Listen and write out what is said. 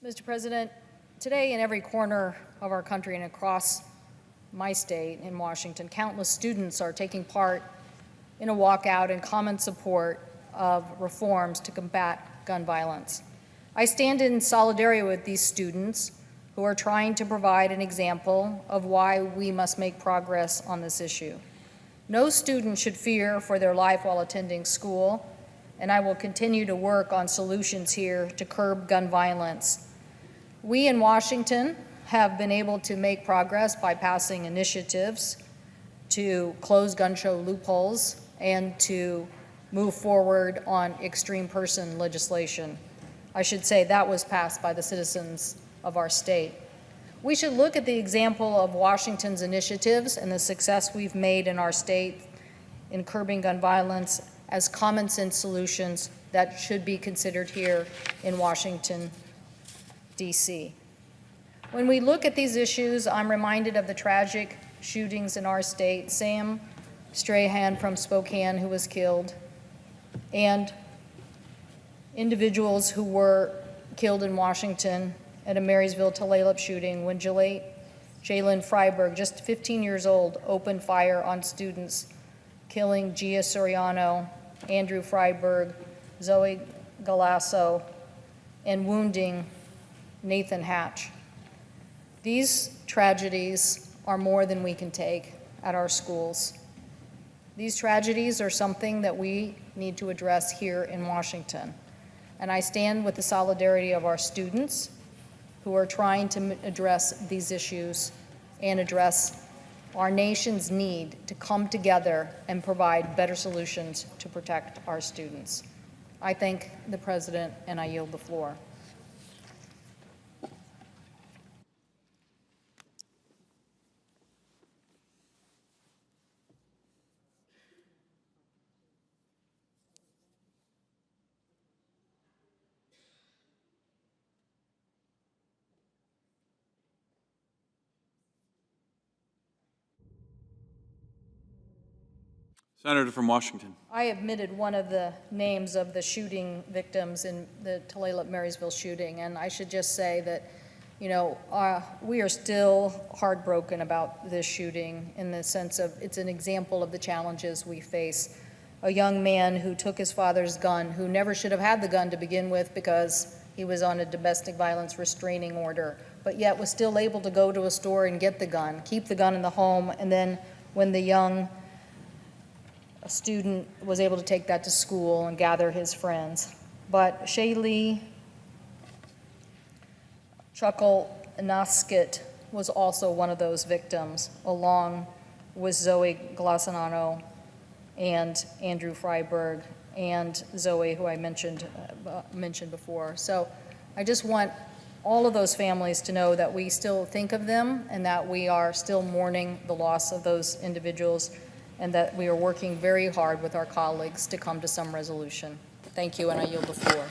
Mr. President, today in every corner of our country and across my state in Washington, countless students are taking part in a walkout in common support of reforms to combat gun violence. I stand in solidarity with these students who are trying to provide an example of why we must make progress on this issue. No student should fear for their life while attending school, and I will continue to work on solutions here to curb gun violence. We in Washington have been able to make progress by passing initiatives to close gun show loopholes and to move forward on extreme person legislation. I should say that was passed by the citizens of our state. We should look at the example of Washington's initiatives and the success we've made in our state in curbing gun violence as common sense solutions that should be considered here in Washington, D.C. When we look at these issues, I'm reminded of the tragic shootings in our state, Sam Strahan from Spokane, who was killed, and individuals who were killed in Washington at a Marysville Tulalip shooting when Jalen Freiberg, just 15 years old, opened fire on students, killing Gia Soriano, Andrew Freiberg, Zoe Galasso, and wounding Nathan Hatch. These tragedies are more than we can take at our schools. These tragedies are something that we need to address here in Washington. And I stand with the solidarity of our students who are trying to address these issues and address our nation's need to come together and provide better solutions to protect our students. I thank the President, and I yield the floor. Senator from Washington. I admitted one of the names of the shooting victims in the Tulalip Marysville shooting, and I should just say that, we are still heartbroken about this shooting in the sense of it's an example of the challenges we face. A young man who took his father's gun, who never should have had the gun to begin with because he was on a domestic violence restraining order, but yet was still able to go to a store and get the gun, keep the gun in the home, and then when the young student was able to take that to school and gather his friends. But Shaylee Chuckle-Naskett was also one of those victims, along with Zoe Glasanano and Andrew Freiberg and Zoe, who I mentioned before. So I just want all of those families to know that we still think of them and that we are still mourning the loss of those individuals, and that we are working very hard with our colleagues to come to some resolution. Thank you, and I yield the floor.